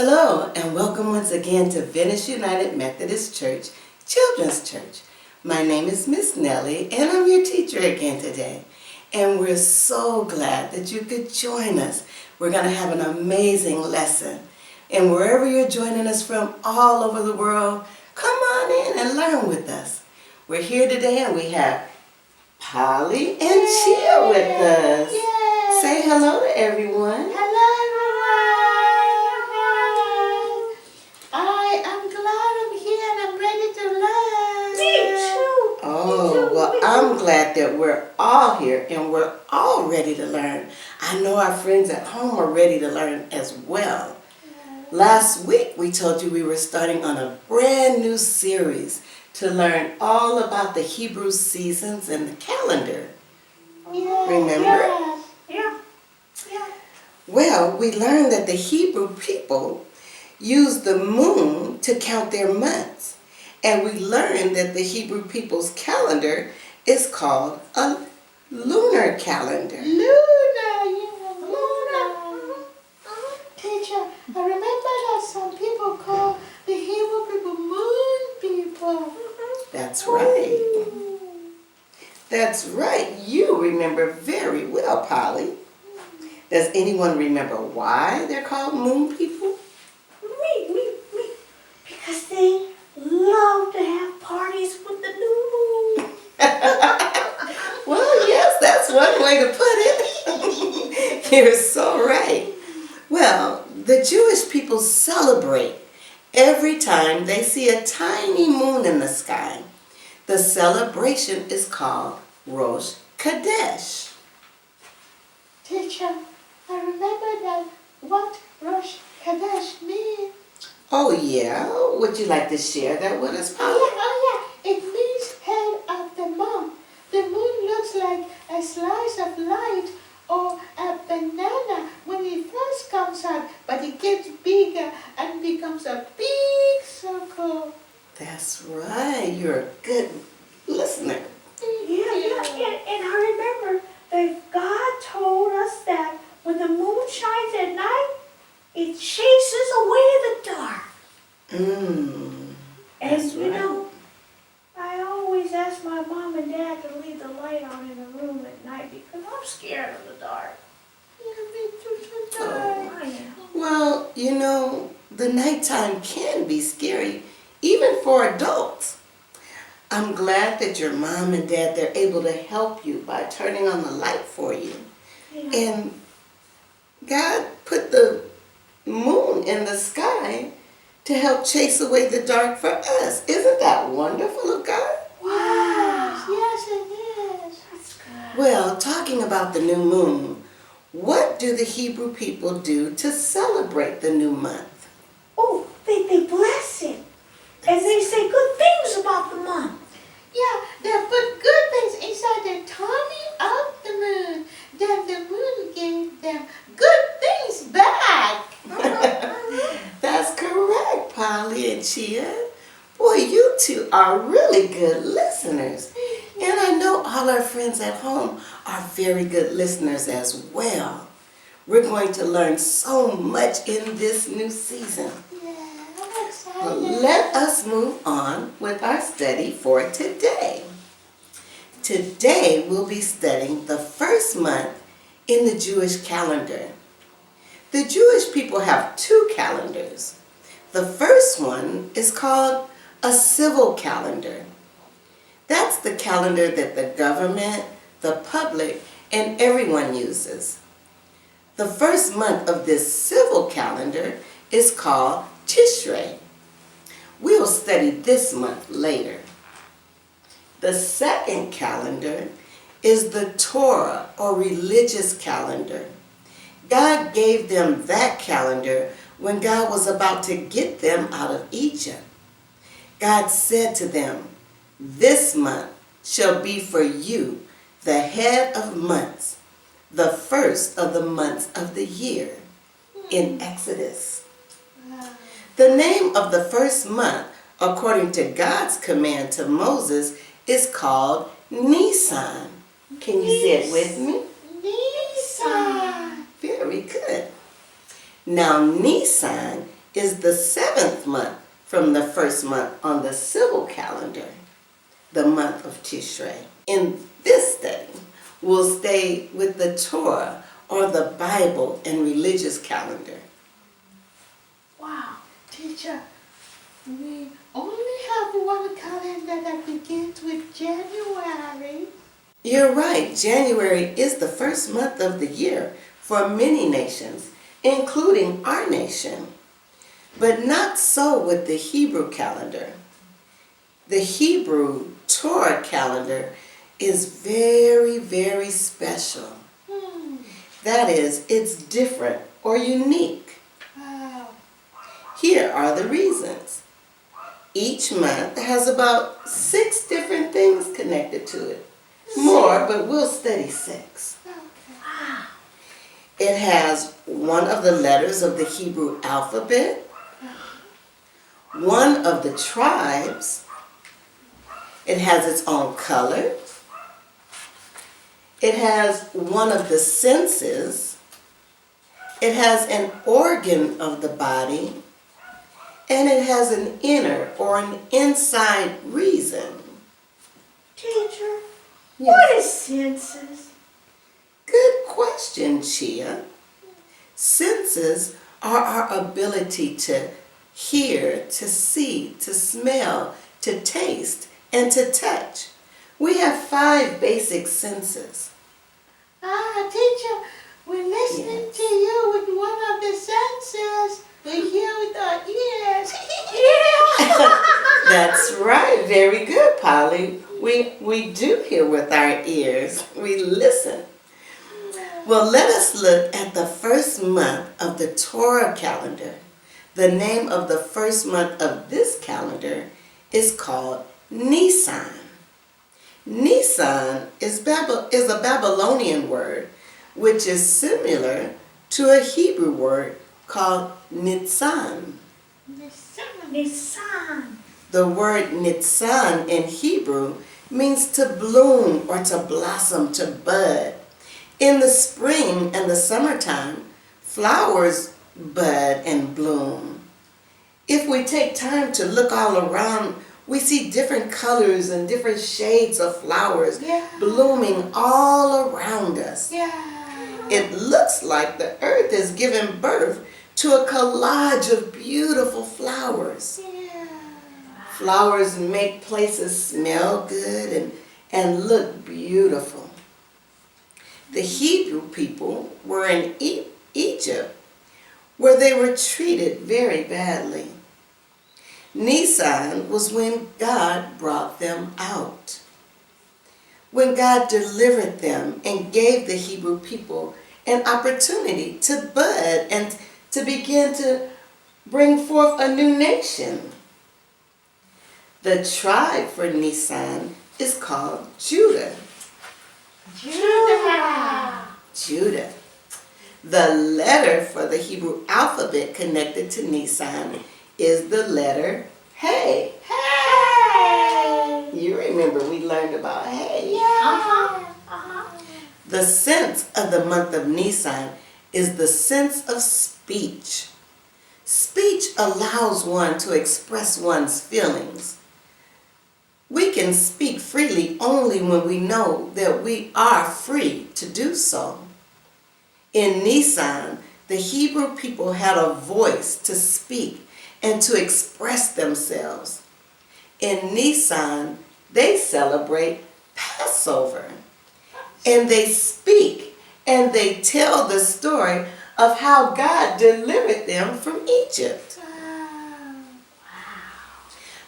Hello and welcome once again to Venice United Methodist Church, Children's Church. My name is Miss Nellie and I'm your teacher again today. And we're so glad that you could join us. We're going to have an amazing lesson. And wherever you're joining us from all over the world, come on in and learn with us. We're here today and we have Polly and Chia with us. Yay. Say hello to everyone. Hello everyone. I am glad I'm here and I'm ready to learn. Me too. Oh, well, I'm glad that we're all here and we're all ready to learn. I know our friends at home are ready to learn as well. Last week we told you we were starting on a brand new series to learn all about the Hebrew seasons and the calendar. Remember? Yeah. Well, we learned that the Hebrew people used the moon to count their months. And we learned that the Hebrew people's calendar is called a lunar calendar. Lunar. Teacher, I remember that some people call the Hebrew people moon people. That's right. That's right. You remember very well, Polly. Does anyone remember why they're called moon people? Me. Because they love to have parties with the new moon. Well, yes, that's one way to put it. You're so right. Well, the Jewish people celebrate every time they see a tiny moon in the sky. The celebration is called Rosh Chodesh. Teacher, I remember that what Rosh Chodesh means. Oh, yeah? Would you like to share that with us, Polly? Oh yeah. It means head of the month. The moon looks like a slice of light or a banana when it first comes out, but it gets bigger and becomes a big circle. That's right. You're a good listener. Yeah. And I remember that God told us that when the moon shines at night, it chases away the dark. That's And right. I always ask my mom and dad to leave the light on in the room at night because I'm scared of the dark. I am. Well, the nighttime can be scary, even for adults. I'm glad that your mom and dad, they're able to help you by turning on the light for you. Yeah. And God put the moon in the sky to help chase away the dark for us. Isn't that wonderful of God? Wow. Yes, it is. That's good. Well, talking about the new moon, what do the Hebrew people do to celebrate the new month? Oh, they bless it. And they say good things about the month. Yeah, they put good things inside the tummy of the moon. Then the moon gave them good things back. That's correct, Polly and Chia. Boy, you two are really good listeners. And I know all our friends at home are very good listeners as well. We're going to learn so much in this new season. Yeah, I'm excited. Well, let us move on with our study for today. Today we'll be studying the first month in the Jewish calendar. The Jewish people have two calendars. The first one is called a civil calendar. That's the calendar that the government, the public, and everyone uses. The first month of this civil calendar is called Tishrei. We'll study this month later. The second calendar is the Torah or religious calendar. God gave them that calendar when God was about to get them out of Egypt. God said to them, "This month shall be for you the head of months, the first of the months of the year," in Exodus. The name of the first month, according to God's command to Moses, is called Nisan. Can you say it with me? Nisan. Very good. Now, Nisan is the 7th month from the first month on the civil calendar, the month of Tishrei. In this study, we'll stay with the Torah or the Bible and religious calendar. Wow, teacher, we only have one calendar that begins with January. You're right, January is the first month of the year for many nations, including our nation. But not so with the Hebrew calendar. The Hebrew Torah calendar is very, very special. That is, it's different or unique. Wow. Here are the reasons. Each month has about 6 different things connected to it. More, but we'll study 6. Okay. It has one of the letters of the Hebrew alphabet, one of the tribes. It has its own color. It has one of the senses. It has an organ of the body. And it has an inner or an inside reason. Teacher, what is senses? Good question, Chia. Senses are our ability to hear, to see, to smell, to taste, and to touch. We have 5 basic senses. Teacher, we're listening to you with one of the senses. We hear with our ears. That's right. Very good, Polly. We do hear with our ears. We listen. Well, let us look at the first month of the Torah calendar. The name of the first month of this calendar is called Nisan. Nisan is a Babylonian word, which is similar to a Hebrew word called Nitzan. Nisan. The word Nitzan in Hebrew means to bloom or to blossom, to bud. In the spring and the summertime, flowers bud and bloom. If we take time to look all around, we see different colors and different shades of flowers blooming all around us. It looks like the earth is giving birth to a collage of beautiful flowers. Flowers make places smell good and look beautiful. The Hebrew people were in Egypt, where they were treated very badly. Nisan was when God brought them out. When God delivered them and gave the Hebrew people an opportunity to bud and to begin to bring forth a new nation. The tribe for Nisan is called Judah. Judah. The letter for the Hebrew alphabet connected to Nisan is the letter Hey. You remember we learned about Hey. The sense of the month of Nisan is the sense of speech. Speech allows one to express one's feelings. We can speak freely only when we know that we are free to do so. In Nisan, the Hebrew people had a voice to speak and to express themselves. In Nisan, they celebrate Passover. And they speak and they tell the story of how God delivered them from Egypt.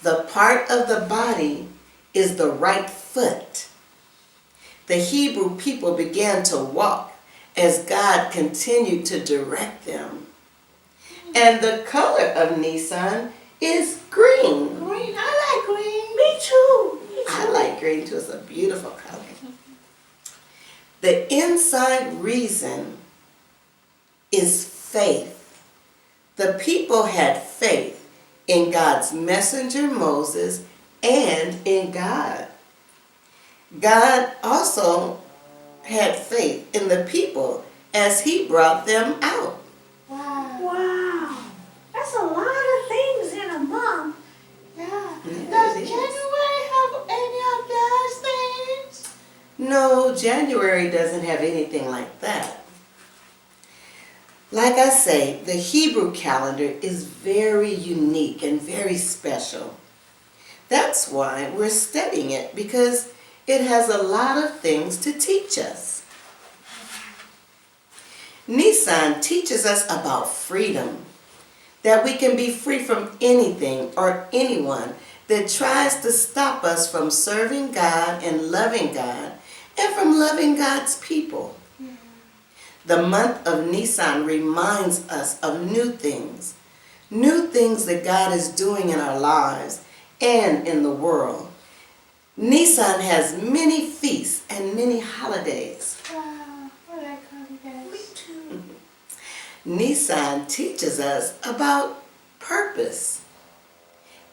The part of the body is the right foot. The Hebrew people began to walk as God continued to direct them. And the color of Nisan is green. Green, I like green. Me too. I like green too. It's a beautiful color. The inside reason is faith. The people had faith in God's messenger Moses and in God. God also had faith in the people as he brought them out. Wow. That's a No, January doesn't have anything like that. Like I say, the Hebrew calendar is very unique and very special. That's why we're studying it, because it has a lot of things to teach us. Nisan teaches us about freedom, that we can be free from anything or anyone that tries to stop us from serving God and loving God and from loving God's people. The month of Nisan reminds us of new things that God is doing in our lives and in the world. Nisan has many feasts and many holidays. Wow, I like holidays. Me too. Nisan teaches us about purpose.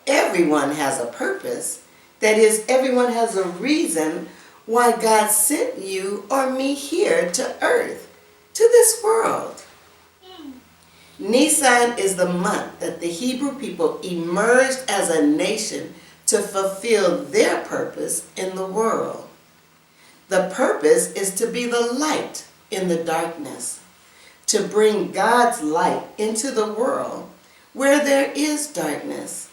Everyone has a purpose. That is, everyone has a reason why God sent you or me here to earth, to this world. Nisan is the month that the Hebrew people emerged as a nation to fulfill their purpose in the world. The purpose is to be the light in the darkness, to bring God's light into the world where there is darkness.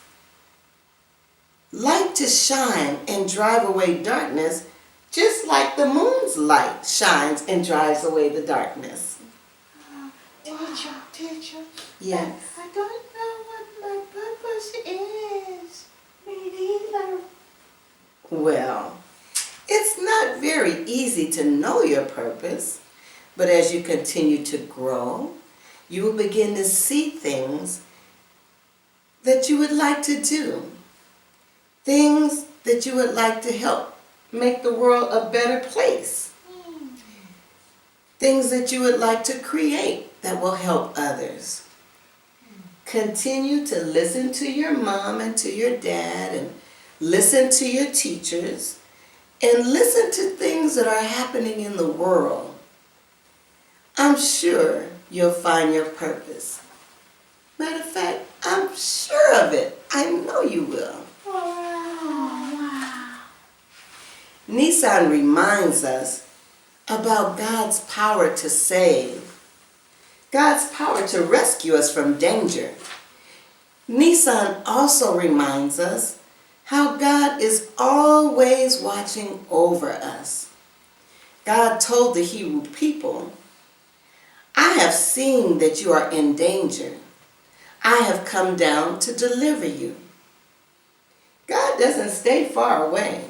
Light to shine and drive away darkness, just like the moon's light shines and drives away the darkness. Teacher, Yes. I don't know what my purpose is. Me neither. Well, it's not very easy to know your purpose, but as you continue to grow, you will begin to see things that you would like to do, things that you would like to help make the world a better place, things that you would like to create that will help others. Continue to listen to your mom and to your dad, and listen to your teachers, and listen to things that are happening in the world. I'm sure you'll find your purpose. Matter of fact, I'm sure of it. I know you will. Wow. Nisan reminds us about God's power to save, God's power to rescue us from danger. Nisan also reminds us how God is always watching over us. God told the Hebrew people, I have seen that you are in danger. I have come down to deliver you. God doesn't stay far away.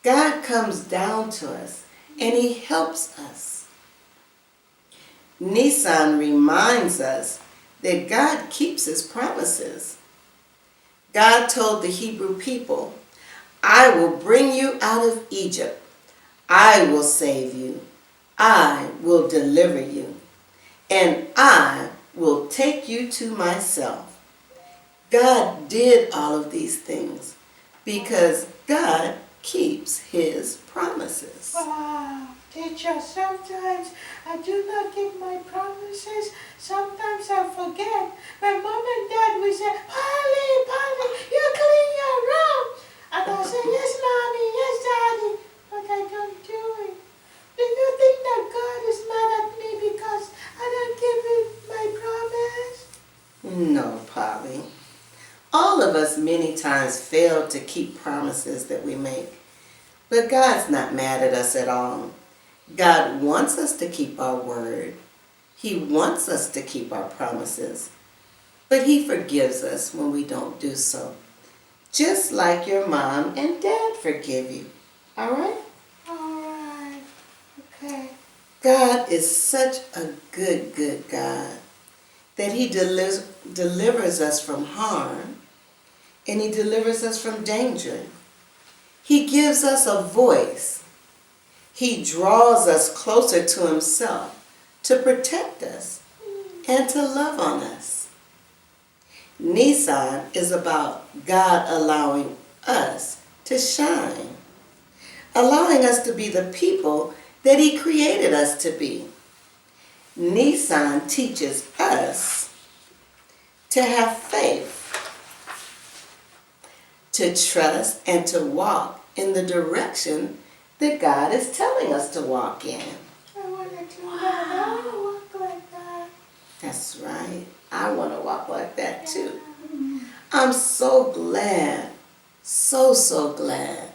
God comes down to us and He helps us. Nisan reminds us that God keeps His promises. God told the Hebrew people, I will bring you out of Egypt. I will save you. I will deliver you. And I will take you to myself. God did all of these things because God keeps His promises. Wow, teacher, sometimes I do not keep my promises. Sometimes I forget. My mom and dad will say, Polly, you clean your room. And I'll say, yes, mommy, yes, daddy. But I don't do it. Do you think that God is mad at me because I don't keep my promise? No, Polly. All of us many times fail to keep promises that we make. But God's not mad at us at all. God wants us to keep our word. He wants us to keep our promises. But He forgives us when we don't do so. Just like your mom and dad forgive you. All right? All right. Okay. God is such a good God that He delivers us from harm and He delivers us from danger. He gives us a voice. He draws us closer to Himself to protect us and to love on us. Nisan is about God allowing us to shine, allowing us to be the people that He created us to be. Nisan teaches us to have faith, to trust and to walk in the direction that God is telling us to walk in. I want to do that. I want to walk like that. That's right. I want to walk like that too. I'm so glad, so glad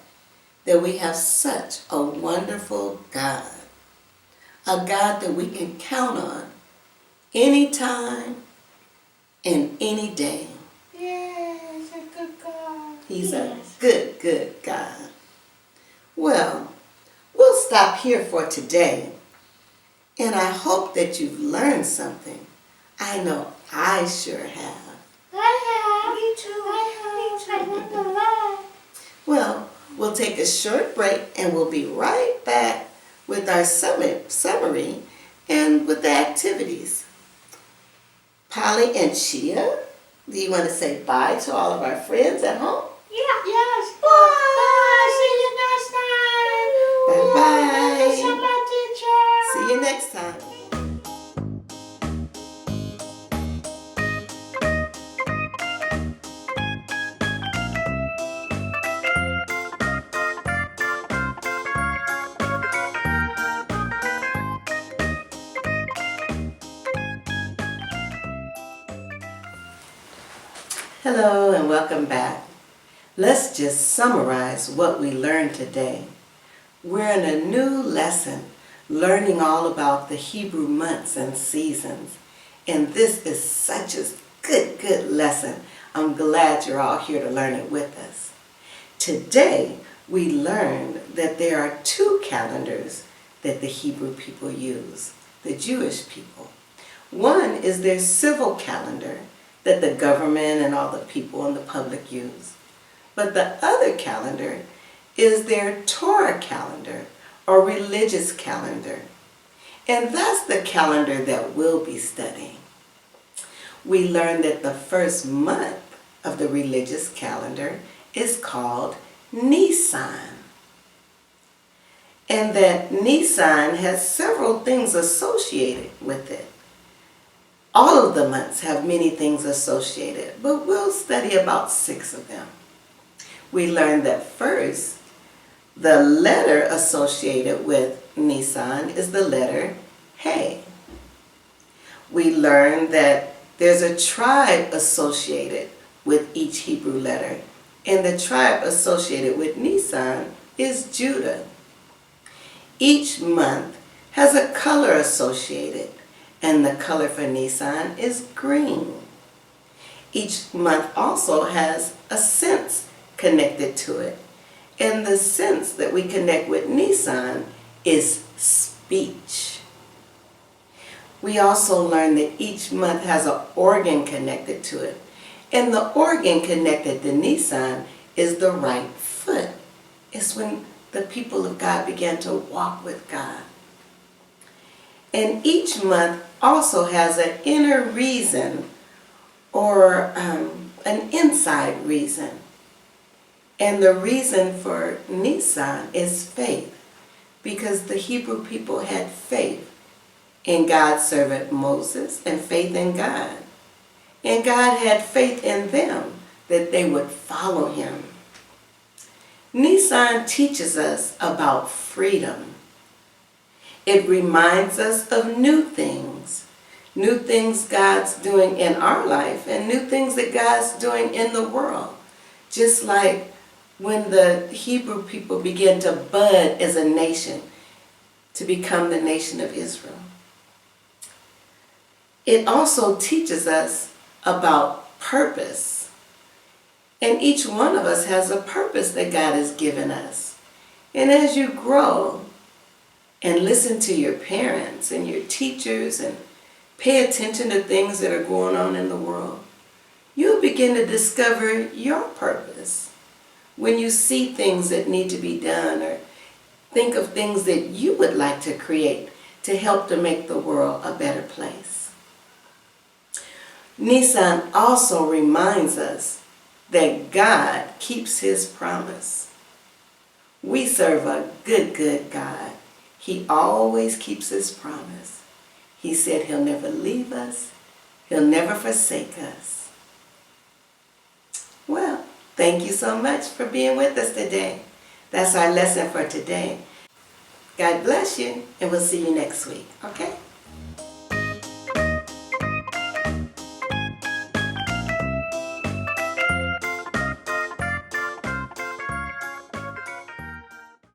that we have such a wonderful God. A God that we can count on anytime and any day. Yes, a good God. He's a good God. Well, we'll stop here for today. And I hope that you've learned something. I know I sure have. Me too. I learned a lot. Well, we'll take a short break and we'll be right back with our summary and with the activities. Polly and Chia, do you want to say bye to all of our friends at home? Yeah. Yes. Bye. See you next time. Bye-bye. Thank you so much, teacher. See you next time. Hello and welcome back. Let's just summarize what we learned today. We're in a new lesson, learning all about the Hebrew months and seasons. And this is such a good lesson. I'm glad you're all here to learn it with us. Today, we learned that there are two calendars that the Hebrew people use, the Jewish people. One is their civil calendar that the government and all the people in the public use. But the other calendar is their Torah calendar or religious calendar. And that's the calendar that we'll be studying. We learned that the first month of the religious calendar is called Nisan. And that Nisan has several things associated with it. All of the months have many things associated, but we'll study about 6 of them. We learned that first, the letter associated with Nisan is the letter He. We learned that there's a tribe associated with each Hebrew letter, and the tribe associated with Nisan is Judah. Each month has a color associated, and the color for Nisan is green. Each month also has a sense connected to it, and the sense that we connect with Nisan is speech. We also learned that each month has an organ connected to it, and the organ connected to Nisan is the right foot. It's when the people of God began to walk with God. And each month also has an inner reason or an inside reason. And the reason for Nisan is faith, because the Hebrew people had faith in God's servant Moses and faith in God. And God had faith in them that they would follow him. Nisan teaches us about freedom. It reminds us of new things God's doing in our life and new things that God's doing in the world. Just like when the Hebrew people began to bud as a nation to become the nation of Israel. It also teaches us about purpose. And each one of us has a purpose that God has given us. And as you grow and listen to your parents and your teachers and pay attention to things that are going on in the world, you'll begin to discover your purpose. When you see things that need to be done or think of things that you would like to create to help to make the world a better place. Nisan also reminds us that God keeps his promise. We serve a good God. He always keeps his promise. He said he'll never leave us. He'll never forsake us. Well, thank you so much for being with us today. That's our lesson for today. God bless you, and we'll see you next week, okay?